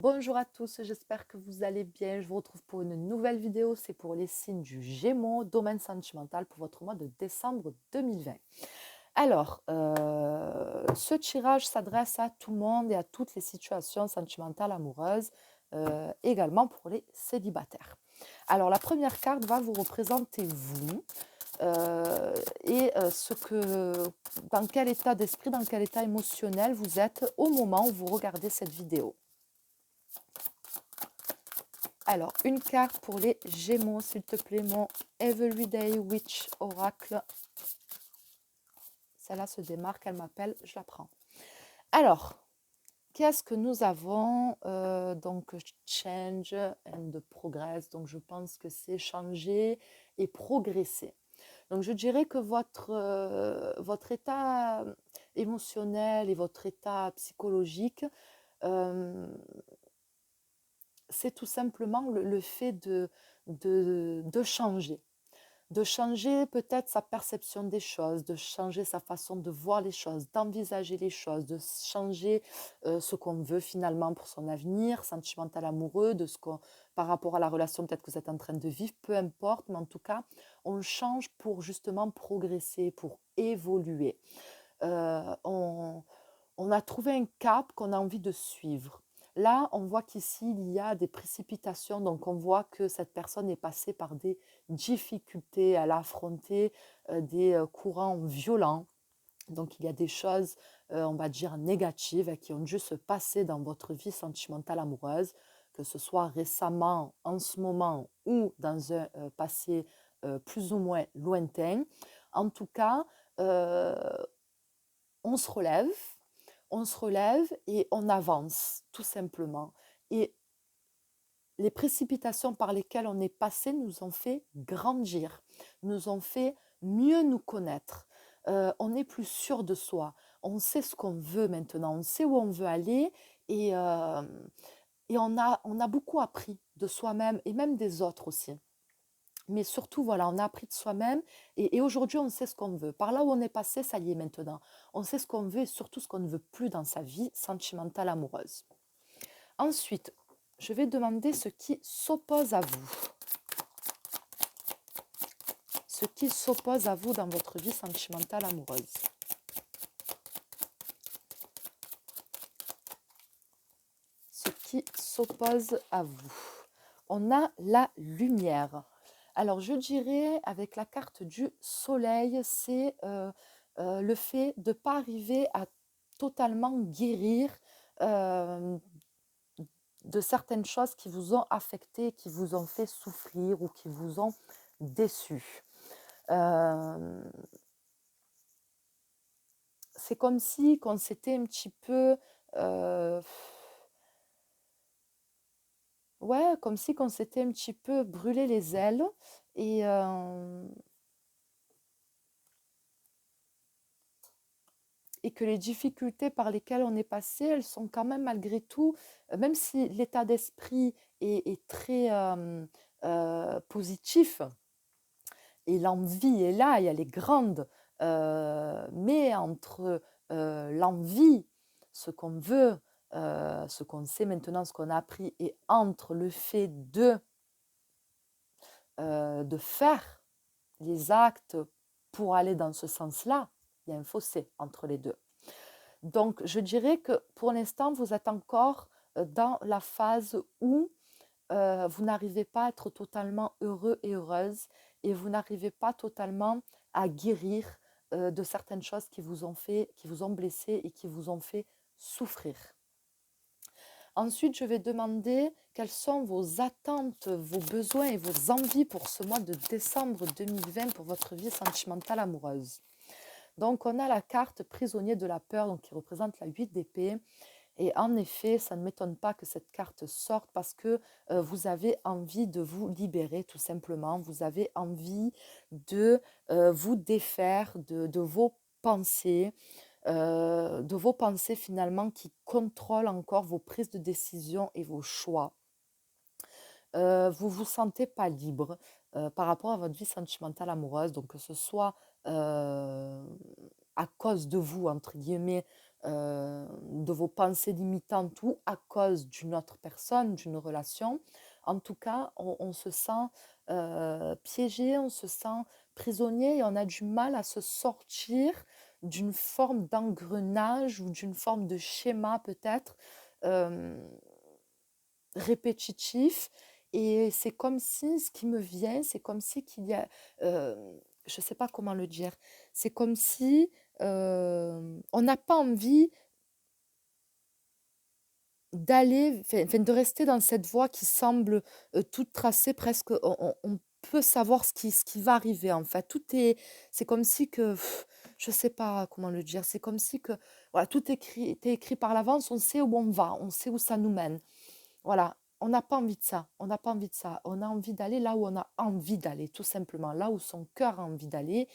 Bonjour à tous, j'espère que vous allez bien. Je vous retrouve pour une nouvelle vidéo. C'est pour les signes du Gémeaux, domaine sentimental pour votre mois de décembre 2020. Alors, ce tirage s'adresse à tout le monde et à toutes les situations sentimentales amoureuses, également pour les célibataires. Alors, la première carte va vous représenter vous dans quel état d'esprit, dans quel état émotionnel vous êtes au moment où vous regardez cette vidéo. Alors, une carte pour les Gémeaux, s'il te plaît, mon Everyday Witch Oracle. Celle-là se démarque, elle m'appelle, je la prends. Alors, qu'est-ce que nous avons donc, change and progress. Donc, je pense que c'est changer et progresser. Donc, je dirais que votre état émotionnel et votre état psychologique, c'est tout simplement le fait de changer. De changer peut-être sa perception des choses, de changer sa façon de voir les choses, d'envisager les choses, de changer ce qu'on veut finalement pour son avenir sentimental amoureux, par rapport à la relation peut-être que vous êtes en train de vivre, peu importe, mais en tout cas, on change pour justement progresser, pour évoluer. On a trouvé un cap qu'on a envie de suivre. Là, on voit qu'ici, il y a des précipitations, donc on voit que cette personne est passée par des difficultés, elle a affronté des courants violents. Donc il y a des choses, on va dire, négatives qui ont dû se passer dans votre vie sentimentale amoureuse, que ce soit récemment, en ce moment ou dans un passé plus ou moins lointain. En tout cas, euh, on se relève, et on avance, tout simplement. Et les précipitations par lesquelles on est passé nous ont fait grandir, nous ont fait mieux nous connaître. On est plus sûr de soi, on sait ce qu'on veut maintenant, on sait où on veut aller et on a beaucoup appris de soi-même et même des autres aussi. Mais surtout, voilà, on a appris de soi-même et aujourd'hui, on sait ce qu'on veut. Par là où on est passé, ça y est maintenant. On sait ce qu'on veut et surtout ce qu'on ne veut plus dans sa vie sentimentale amoureuse. Ensuite, je vais demander ce qui s'oppose à vous. Ce qui s'oppose à vous dans votre vie sentimentale amoureuse. Ce qui s'oppose à vous. On a la lumière. Alors, je dirais, avec la carte du soleil, c'est le fait de ne pas arriver à totalement guérir de certaines choses qui vous ont affecté, qui vous ont fait souffrir ou qui vous ont déçu. C'est comme si qu'on s'était un petit peu... ouais, comme si qu'on s'était un petit peu brûlé les ailes et, et que les difficultés par lesquelles on est passé, elles sont quand même malgré tout, même si l'état d'esprit est très positif et l'envie est là et elle est grande, mais entre l'envie, ce qu'on veut, ce qu'on sait maintenant, ce qu'on a appris, et entre le fait de faire les actes pour aller dans ce sens-là, il y a un fossé entre les deux. Donc, je dirais que pour l'instant, vous êtes encore dans la phase où vous n'arrivez pas à être totalement heureux et heureuse et vous n'arrivez pas totalement à guérir de certaines choses qui vous ont blessé et qui vous ont fait souffrir. Ensuite, je vais demander quelles sont vos attentes, vos besoins et vos envies pour ce mois de décembre 2020 pour votre vie sentimentale amoureuse. Donc, on a la carte prisonnier de la peur, donc qui représente la 8 d'épée. Et en effet, ça ne m'étonne pas que cette carte sorte parce que vous avez envie de vous libérer tout simplement. Vous avez envie de vous défaire de vos pensées, finalement qui contrôlent encore vos prises de décision et vos choix. Vous vous sentez pas libre par rapport à votre vie sentimentale amoureuse, donc que ce soit à cause de vous, entre guillemets, de vos pensées limitantes ou à cause d'une autre personne, d'une relation. En tout cas, on se sent piégé, on se sent prisonnier et on a du mal à se sortir d'une forme d'engrenage ou d'une forme de schéma peut-être euh, répétitif. Et c'est comme si, ce qui me vient, c'est comme si qu'il y a, je ne sais pas comment le dire, c'est comme si on n'a pas envie d'aller, enfin, de rester dans cette voie qui semble toute tracée, presque, on peut savoir ce qui va arriver en fait. C'est comme si que, je sais pas comment le dire, c'est comme si que, voilà, est écrit par l'avance, on sait où on va, on sait où ça nous mène. Voilà, on n'a pas envie de ça, on n'a pas envie de ça. On a envie d'aller là où on a envie d'aller, tout simplement, là où son cœur a envie d'aller.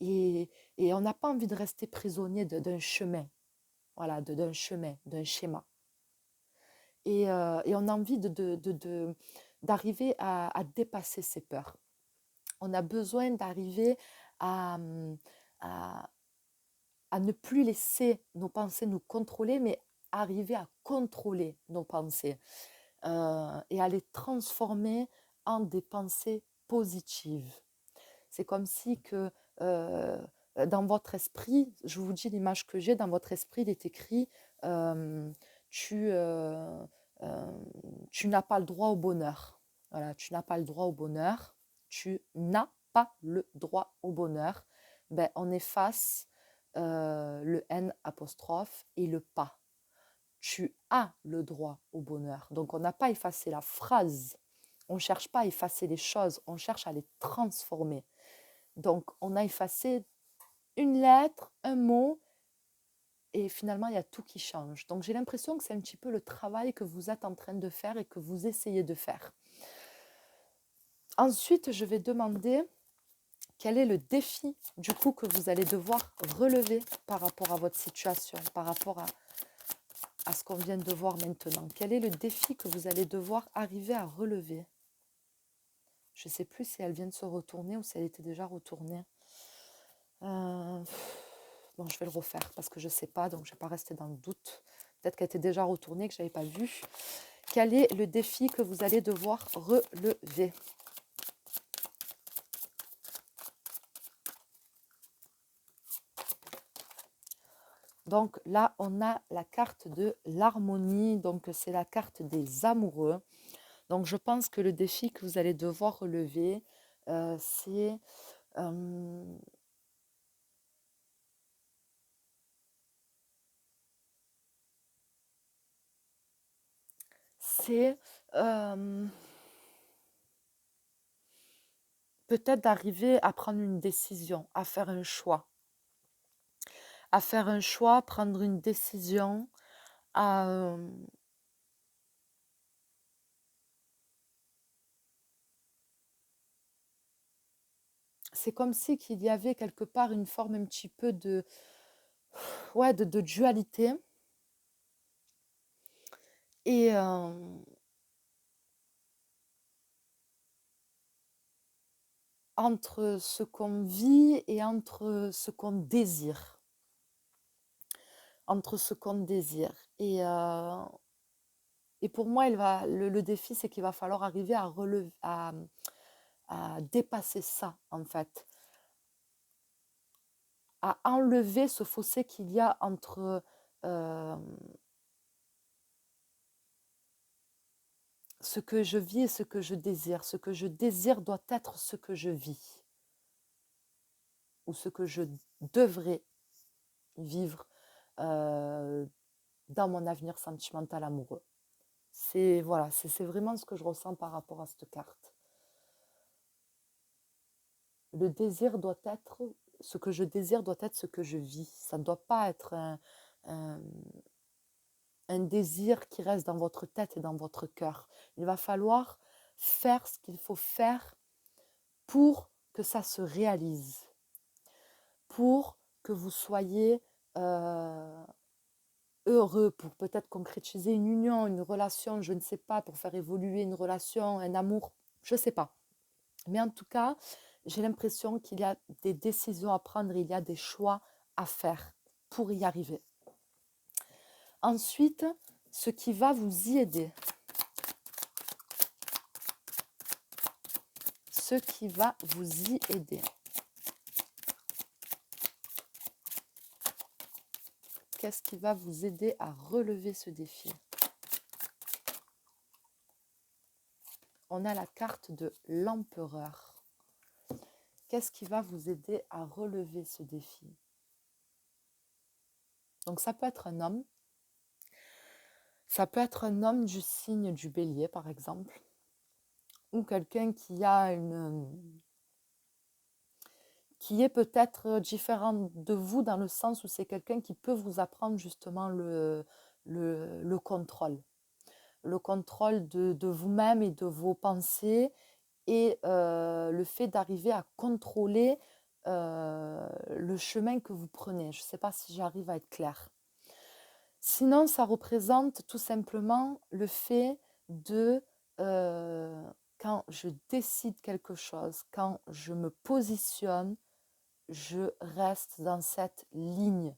Et, et on n'a pas envie de rester prisonnier d'un chemin, voilà, d'un chemin, d'un schéma. Et on a envie d'arriver à dépasser ces peurs. On a besoin d'arriver à, à, à ne plus laisser nos pensées nous contrôler, mais arriver à contrôler nos pensées et à les transformer en des pensées positives. C'est comme si que dans votre esprit, je vous dis l'image que j'ai, dans votre esprit, il est écrit euh, tu, euh, euh, tu n'as pas le droit au bonheur. Voilà, tu n'as pas le droit au bonheur. Tu n'as pas le droit au bonheur. Ben, on efface le N apostrophe et le pas. Tu as le droit au bonheur. Donc on n'a pas effacé la phrase. On ne cherche pas à effacer les choses, on cherche à les transformer. Donc, on a effacé une lettre, un mot, et finalement, il y a tout qui change. Donc, j'ai l'impression que c'est un petit peu le travail que vous êtes en train de faire et que vous essayez de faire. Ensuite, je vais demander quel est le défi, du coup, que vous allez devoir relever par rapport à votre situation, par rapport à ce qu'on vient de voir maintenant. Quel est le défi que vous allez devoir arriver à relever? Je ne sais plus si elle vient de se retourner ou si elle était déjà retournée. Bon, je vais le refaire parce que je ne sais pas, donc je ne vais pas rester dans le doute. Peut-être qu'elle était déjà retournée, que je n'avais pas vu. Quel est le défi que vous allez devoir relever? Donc là, on a la carte de l'harmonie, donc c'est la carte des amoureux. Donc je pense que le défi que vous allez devoir relever, c'est c'est peut-être d'arriver à prendre une décision, à faire un choix. À faire un choix, prendre une décision, à, c'est comme si qu'il y avait quelque part une forme un petit peu de, ouais, de dualité et entre ce qu'on vit et entre ce qu'on désire. Entre ce qu'on désire. Et pour moi, le défi, c'est qu'il va falloir arriver à relever, à dépasser ça, en fait. À enlever ce fossé qu'il y a entre ce que je vis et ce que je désire. Ce que je désire doit être ce que je vis ou ce que je devrais vivre euh, dans mon avenir sentimental amoureux. C'est voilà, c'est vraiment ce que je ressens par rapport à cette carte. Le désir doit être, ce que je désire doit être ce que je vis. Ça ne doit pas être un, un désir qui reste dans votre tête et dans votre cœur. Il va falloir faire ce qu'il faut faire pour que ça se réalise, pour que vous soyez heureux, pour peut-être concrétiser une union, une relation, je ne sais pas, pour faire évoluer une relation, un amour, je ne sais pas. Mais en tout cas, j'ai l'impression qu'il y a des décisions à prendre, il y a des choix à faire pour y arriver. Ensuite, ce qui va vous y aider. Ce qui va vous y aider. Qu'est-ce qui va vous aider à relever ce défi? On a la carte de l'empereur. Qu'est-ce qui va vous aider à relever ce défi? Donc ça peut être un homme. Ça peut être un homme du signe du bélier, par exemple. Ou quelqu'un qui est peut-être différent de vous dans le sens où c'est quelqu'un qui peut vous apprendre justement le contrôle. Le contrôle de vous-même et de vos pensées et le fait d'arriver à contrôler le chemin que vous prenez. Je ne sais pas si j'arrive à être claire. Sinon, ça représente tout simplement le fait de, quand je décide quelque chose, quand je me positionne, je reste dans cette ligne,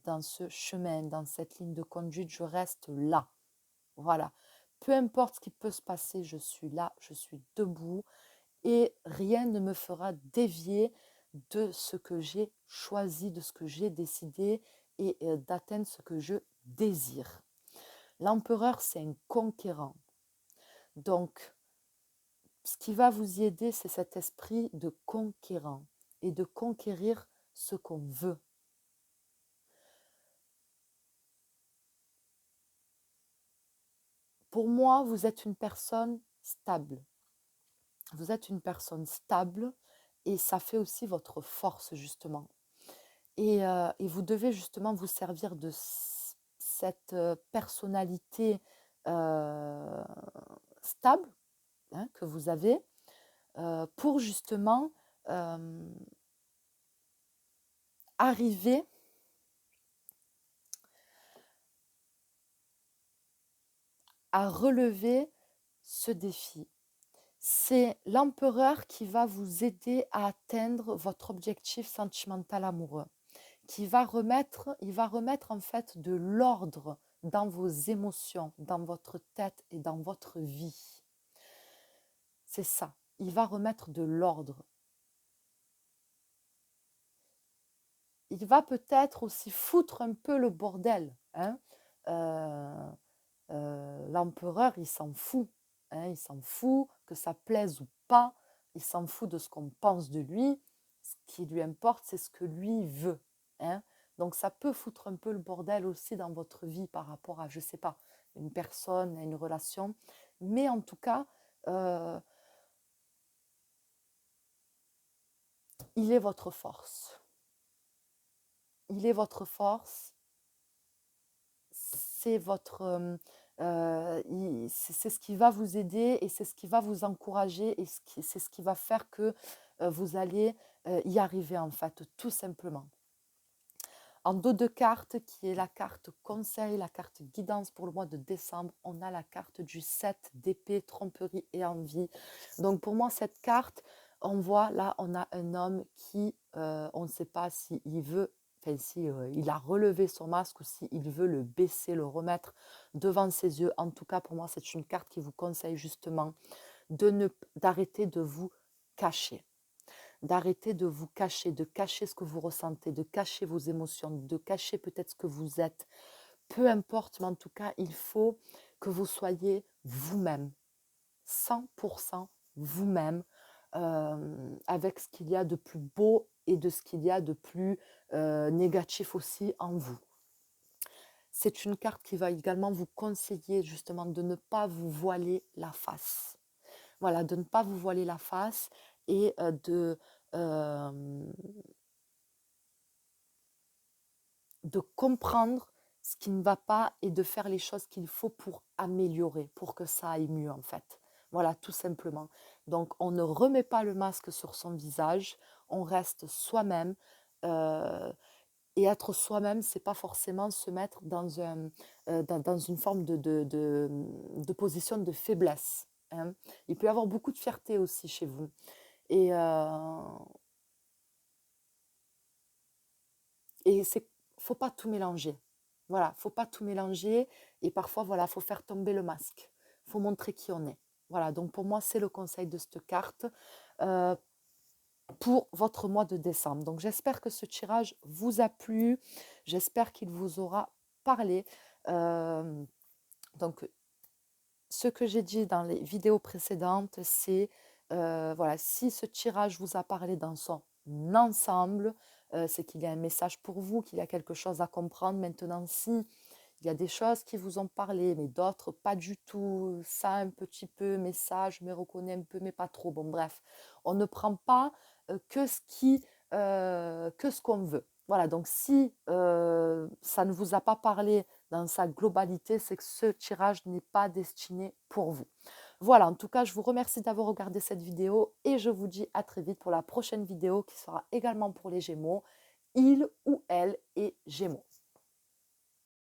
dans ce chemin, dans cette ligne de conduite, je reste là. Voilà. Peu importe ce qui peut se passer, je suis là, je suis debout et rien ne me fera dévier de ce que j'ai choisi, de ce que j'ai décidé et d'atteindre ce que je désire. L'empereur, c'est un conquérant. Donc, ce qui va vous y aider, c'est cet esprit de conquérant et de conquérir ce qu'on veut. Pour moi, vous êtes une personne stable. Vous êtes une personne stable et ça fait aussi votre force, justement. Et vous devez justement vous servir de cette personnalité stable, hein, que vous avez pour justement arriver à relever ce défi. C'est l'empereur qui va vous aider à atteindre votre objectif sentimental amoureux, il va remettre en fait de l'ordre dans vos émotions, dans votre tête et dans votre vie. C'est ça, il va remettre de l'ordre. Il va peut-être aussi foutre un peu le bordel, hein. L'empereur, il s'en fout, hein, il s'en fout que ça plaise ou pas, il s'en fout de ce qu'on pense de lui. Ce qui lui importe, c'est ce que lui veut, hein. Donc ça peut foutre un peu le bordel aussi dans votre vie par rapport à, je ne sais pas, une personne, à une relation. Mais en tout cas, il est votre force. Il est votre force. C'est votre... c'est ce qui va vous aider et c'est ce qui va vous encourager et c'est ce qui va faire que vous allez y arriver en fait, tout simplement. En dos de cartes, qui est la carte conseil, la carte guidance pour le mois de décembre, on a la carte du 7 d'épée, tromperie et envie. Donc pour moi, cette carte, on voit là, on a un homme qui, on ne sait pas s'il veut, enfin si il a relevé son masque ou s'il veut le baisser, le remettre devant ses yeux. En tout cas, pour moi, c'est une carte qui vous conseille justement d'arrêter de vous cacher. D'arrêter de vous cacher, de cacher ce que vous ressentez, de cacher vos émotions, de cacher peut-être ce que vous êtes. Peu importe, mais en tout cas, il faut que vous soyez vous-même, 100% vous-même, avec ce qu'il y a de plus beau et de ce qu'il y a de plus négatif aussi en vous. C'est une carte qui va également vous conseiller justement de ne pas vous voiler la face. Voilà, de ne pas vous voiler la face et de comprendre ce qui ne va pas et de faire les choses qu'il faut pour améliorer, pour que ça aille mieux en fait. Voilà, tout simplement. Donc, on ne remet pas le masque sur son visage, on reste soi-même. Et être soi-même, c'est pas forcément se mettre dans une forme de position de faiblesse, hein. Il peut y avoir beaucoup de fierté aussi chez vous. Et c'est faut pas tout mélanger. Voilà, faut pas tout mélanger et parfois, voilà, faut faire tomber le masque. Faut montrer qui on est. Voilà, donc pour moi, c'est le conseil de cette carte euh, pour votre mois de décembre. Donc j'espère que ce tirage vous a plu. J'espère qu'il vous aura parlé. Euh, donc ce que j'ai dit dans les vidéos précédentes, c'est voilà, si ce tirage vous a parlé dans son ensemble, c'est qu'il y a un message pour vous, qu'il y a quelque chose à comprendre. Maintenant, si il y a des choses qui vous ont parlé, mais d'autres pas du tout, ça un petit peu, mais ça, je me reconnais un peu, mais pas trop. Bon, bref, on ne prend pas que ce qu'on veut. Voilà, donc si ça ne vous a pas parlé dans sa globalité, c'est que ce tirage n'est pas destiné pour vous. Voilà, en tout cas, je vous remercie d'avoir regardé cette vidéo et je vous dis à très vite pour la prochaine vidéo qui sera également pour les Gémeaux. Il ou elle est Gémeaux.